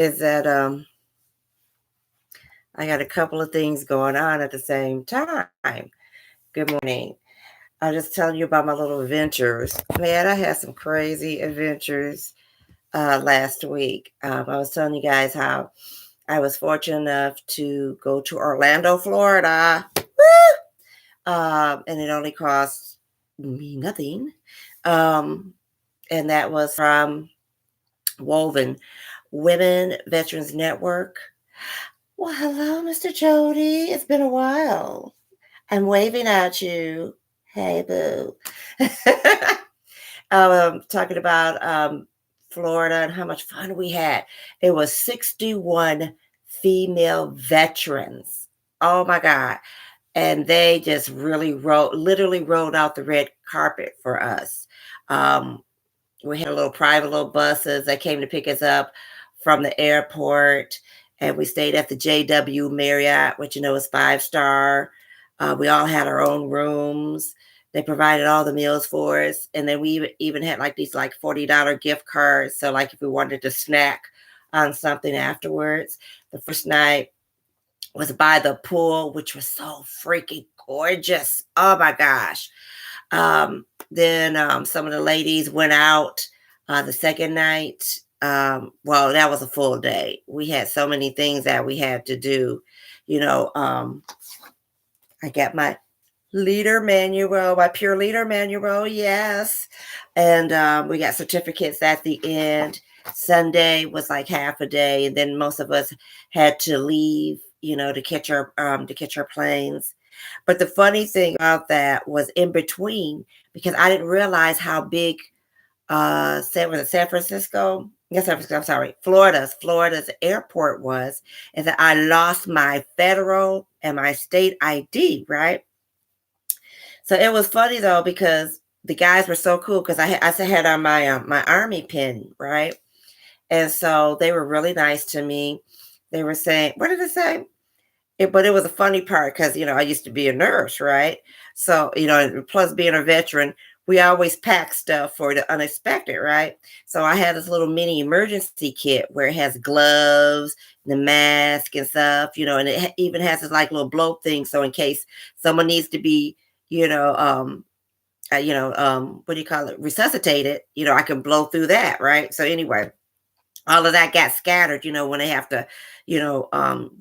is that I got a couple of things going on at the same time. Good morning. I'll just tell you about my little adventures. Man, I had some crazy adventures last week. I was telling you guys how I was fortunate enough to go to Orlando, Florida. And it only cost me nothing. Um, and that was from Woven Women Veterans Network. Well, hello, Mr. Jody. It's been a while. I'm waving at you. Hey, boo. Talking about Florida and how much fun we had. It was 61 female veterans. Oh my God. And they just literally rolled out the red carpet for us. Um, we had a little private little buses that came to pick us up from the airport, and we stayed at the JW Marriott, which is 5-star. We all had our own rooms. They provided all the meals for us, and then we even had like these like $40 gift cards. So like if we wanted to snack on something afterwards, the first night was by the pool, which was so freaking gorgeous. Oh my gosh. Then some of the ladies went out the second night. Well, that was a full day. We had so many things that we had to do. I got my leader manual, my pure leader manual, yes. And we got certificates at the end. Sunday was like half a day, and then most of us had to leave, to catch our planes. But the funny thing about that was in between, because I didn't realize how big San Francisco? Yes, San Francisco, I'm sorry, Florida's airport was, and that I lost my federal and my state ID, right? So it was funny though, because the guys were so cool, because I had on my army pin, right? And so they were really nice to me. They were saying, what did it say? But it was a funny part because, I used to be a nurse, right? So, plus being a veteran, we always pack stuff for the unexpected, right? So I had this little mini emergency kit where it has gloves, the mask and stuff, and it even has this like little blow thing. So in case someone needs to be, you know, what do you call it? Resuscitated, I can blow through that, right? So anyway, all of that got scattered, when they have to,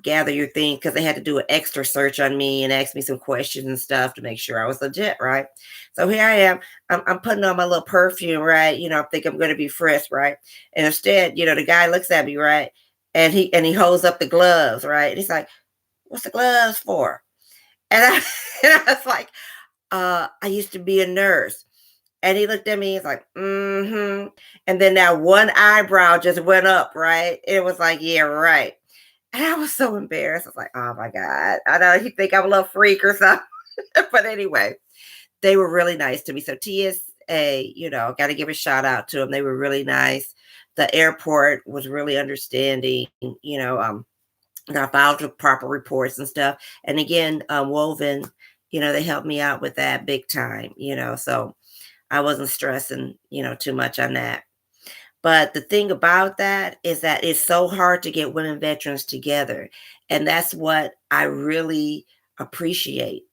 gather your thing, because they had to do an extra search on me and ask me some questions and stuff to make sure I was legit, right? So here I am. I'm putting on my little perfume, right? I think I'm going to be fresh, right? And instead, the guy looks at me, right? And he holds up the gloves, right? And he's like, "What's the gloves for?" And I, and I was like, I used to be a nurse. And he looked at me, he's like, mm-hmm. And then that one eyebrow just went up, right? It was like, yeah, right. And I was so embarrassed. I was like, oh my God. I know he think I'm a little freak or something. But anyway, they were really nice to me. So TSA, got to give a shout out to them. They were really nice. The airport was really understanding, I filed the proper reports and stuff. And again, Woven, they helped me out with that big time, so I wasn't stressing, too much on that. But the thing about that is that it's so hard to get women veterans together. And that's what I really appreciate,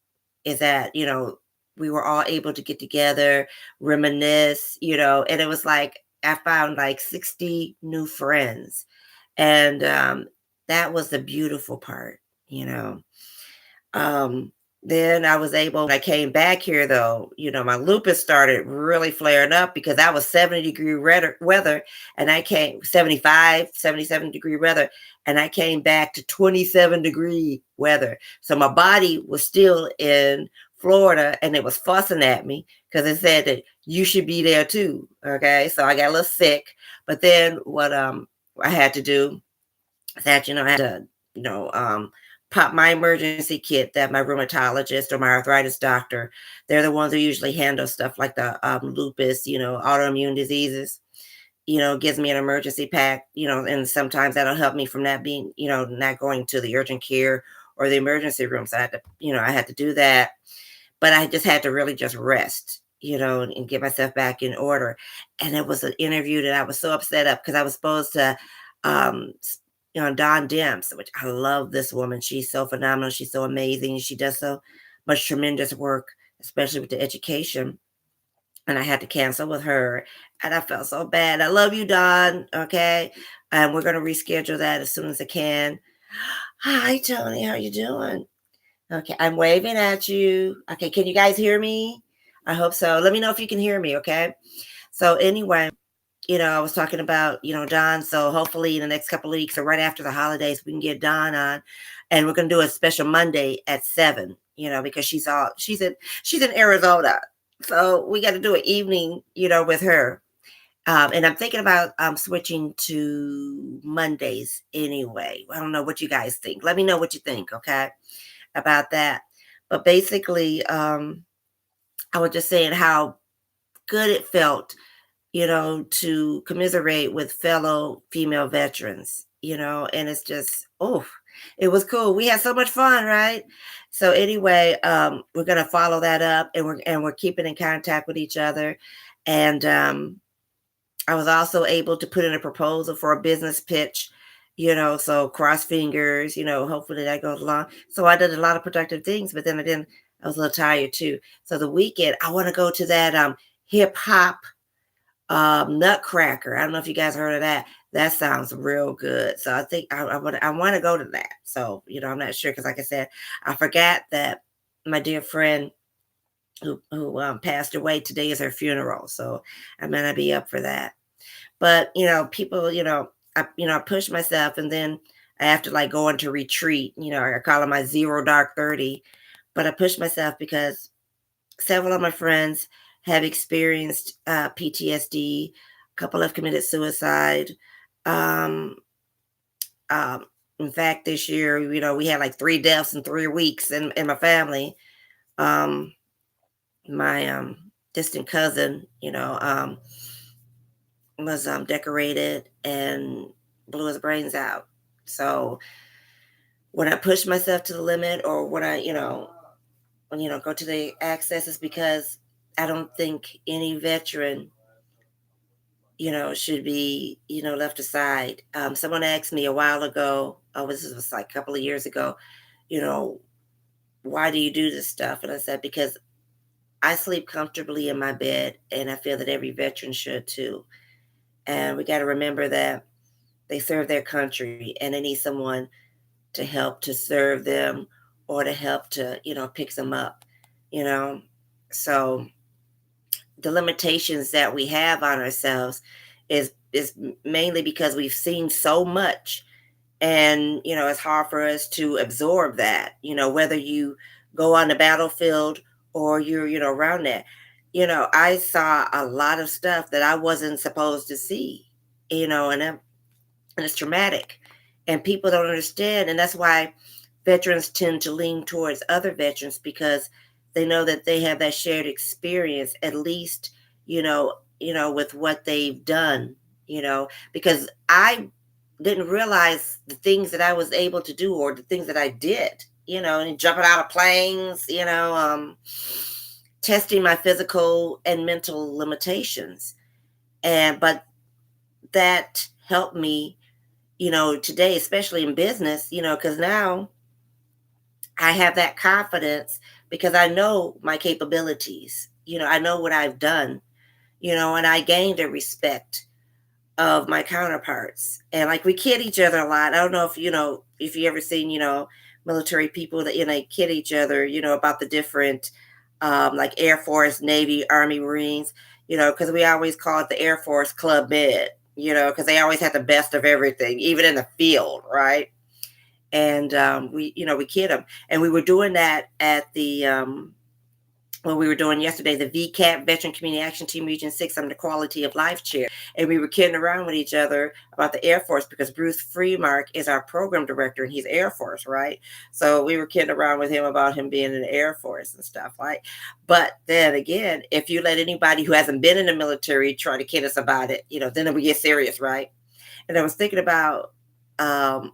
is that, we were all able to get together, reminisce, and it was like I found like 60 new friends. And that was the beautiful part, you know. Um, then when I came back here though, my lupus started really flaring up because that was 70-degree weather, and I came 75, 77-degree weather, and I came back to 27-degree weather. So my body was still in Florida, and it was fussing at me because it said that you should be there too. Okay. So I got a little sick, but then what I had to do is that, I had to, you know, um pop my emergency kit that my rheumatologist or my arthritis doctor, they're the ones who usually handle stuff like the lupus, autoimmune diseases, gives me an emergency pack, and sometimes that'll help me from not being, not going to the urgent care or the emergency room. So I had to do that, but I just had to really just rest, and get myself back in order. And it was an interview that I was so upset up because I was supposed to um, Don Demps, which I love this woman. She's so phenomenal. She's so amazing. She does so much tremendous work, especially with the education. And I had to cancel with her, and I felt so bad. I love you, Don. Okay, and we're gonna reschedule that as soon as I can. Hi, Tony. How you doing? Okay, I'm waving at you. Okay, can you guys hear me? I hope so. Let me know if you can hear me. Okay. So anyway, I was talking about, Don. So hopefully in the next couple of weeks or right after the holidays, we can get Don on, and we're gonna do a special Monday at 7. Because she's in Arizona, so we got to do an evening, with her. And I'm thinking about switching to Mondays anyway. I don't know what you guys think. Let me know what you think, okay, about that. But basically, I was just saying how good it felt to commiserate with fellow female veterans, and it's just, oh, it was cool. We had so much fun, right? So anyway, we're gonna follow that up, and we're keeping in contact with each other. And I was also able to put in a proposal for a business pitch, so cross fingers, hopefully that goes along. So I did a lot of productive things, but then I was a little tired too. So the weekend, I want to go to that hip hop Nutcracker. I don't know if you guys heard of that. That sounds real good. So I think I want to go to that. So, I'm not sure because like I said, I forgot that my dear friend who passed away, today is her funeral. So I'm gonna be up for that. But, people, I push myself, and then I have to like go into retreat. I call it my zero dark 30. But I push myself because several of my friends have experienced PTSD. A couple have committed suicide. Um, um, in fact, this year, we had like 3 deaths in 3 weeks in my family. Um, my distant cousin, was decorated and blew his brains out. So when I push myself to the limit, or when I, go to the access, is because I don't think any veteran, should be, left aside. Someone asked me a while ago, this was like a couple of years ago, you know, why do you do this stuff? And I said, because I sleep comfortably in my bed, and I feel that every veteran should too. And we got to remember that they serve their country, and they need someone to help to serve them, or to help to, pick them up, you know. So the limitations that we have on ourselves is mainly because we've seen so much, and it's hard for us to absorb that, whether you go on the battlefield or you're, around that. I saw a lot of stuff that I wasn't supposed to see, and it's traumatic, and people don't understand, and that's why veterans tend to lean towards other veterans, because they know that they have that shared experience, at least, with what they've done, because I didn't realize the things that I was able to do, or the things that I did, and jumping out of planes, testing my physical and mental limitations. But that helped me, today, especially in business, because now I have that confidence, because I know my capabilities, I know what I've done, and I gained a respect of my counterparts. And like we kid each other a lot. I don't know if you ever seen, military people that, kid each other, about the different like Air Force, Navy, Army, Marines, because we always call it the Air Force Club Med, because they always had the best of everything, even in the field, right? And we kid them. And we were doing that at the when we were doing yesterday, the VCAP, Veteran Community Action Team Region 6, under the Quality of Life Chair. And we were kidding around with each other about the Air Force, because Bruce Freemark is our program director, and he's Air Force, right? So we were kidding around with him about him being in the Air Force and stuff, right? But then again, if you let anybody who hasn't been in the military try to kid us about it, then we get serious, right? And I was thinking about um,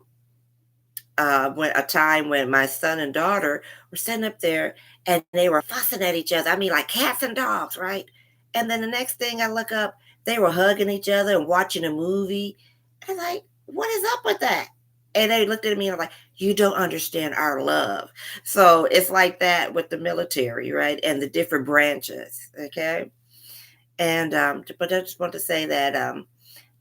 when a time when my son and daughter were sitting up there, and they were fussing at each other. I mean, like cats and dogs, right? And then the next thing I look up, they were hugging each other and watching a movie. And like, what is up with that? And they looked at me and I'm like, you don't understand our love. So it's like that with the military, right? And the different branches. Okay. And but I just want to say that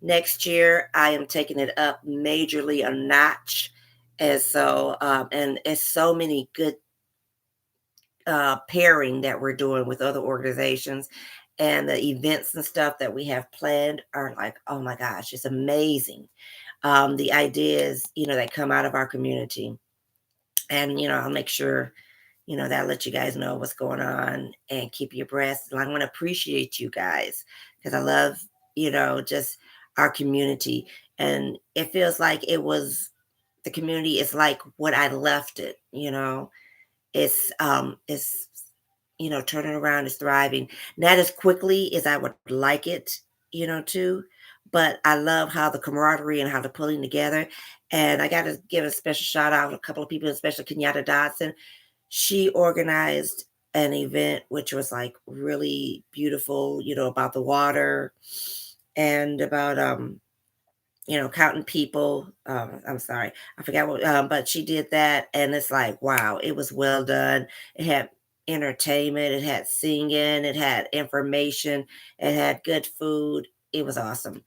next year I am taking it up majorly a notch. And so and it's so many good pairing that we're doing with other organizations, and the events and stuff that we have planned are like, oh my gosh, it's amazing. The ideas, that come out of our community. And, I'll make sure, that I let you guys know what's going on and keep you abreast. And I want to appreciate you guys because I love, just our community. And it feels like the community is like what I left it, it's turning around, is thriving. Not as quickly as I would like it, to, but I love how the camaraderie and how the pulling together. And I got to give a special shout out to a couple of people, especially Kenyatta Dodson. She organized an event which was like really beautiful, about the water and about counting people. I'm sorry, I forgot what, but she did that, and it's like, wow, it was well done. It had entertainment, it had singing, it had information, it had good food. It was awesome.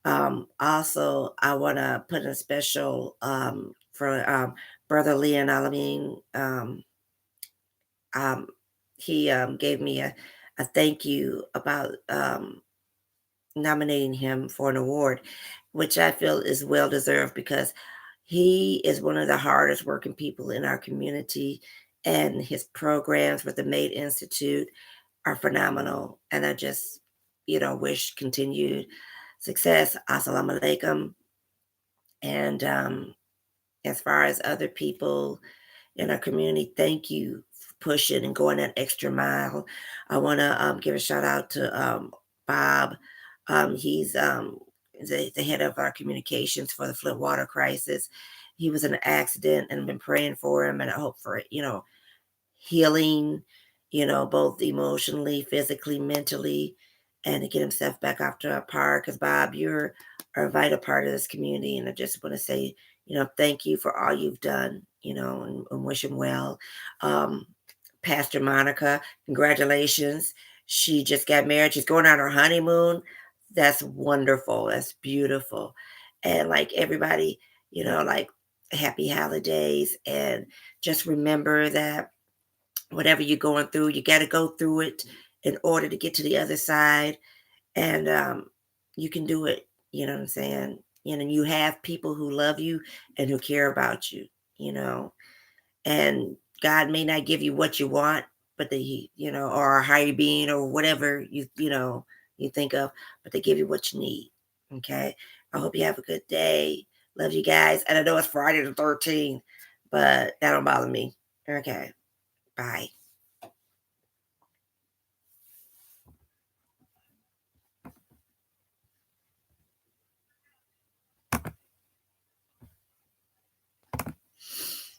Also, I want to put in a special for Brother Leon Alamin. Um, he gave me a thank you about nominating him for an award, which I feel is well deserved because he is one of the hardest working people in our community, and his programs with the Made Institute are phenomenal. And I just, wish continued success. Assalamu alaikum. And as far as other people in our community, thank you for pushing and going that extra mile. I want to give a shout out to Bob. He's the head of our communications for the Flint water crisis. He was in an accident, and I've been praying for him, and I hope for healing, both emotionally, physically, mentally, and to get himself back off to a par. Because Bob, you're a vital part of this community, and I just want to say, thank you for all you've done, and wish him well. Um, Pastor Monica, congratulations. She just got married. She's going on her honeymoon. That's wonderful. That's beautiful. And like everybody, like happy holidays. And just remember that whatever you're going through, you got to go through it in order to get to the other side. And you can do it. You know what I'm saying? You have people who love you and who care about you, you know, and God may not give you what you want, but or a higher being or whatever you think of, but they give you what you need. Okay. I hope you have a good day. Love you guys. And I know it's Friday the 13th, but that don't bother me. Okay. Bye.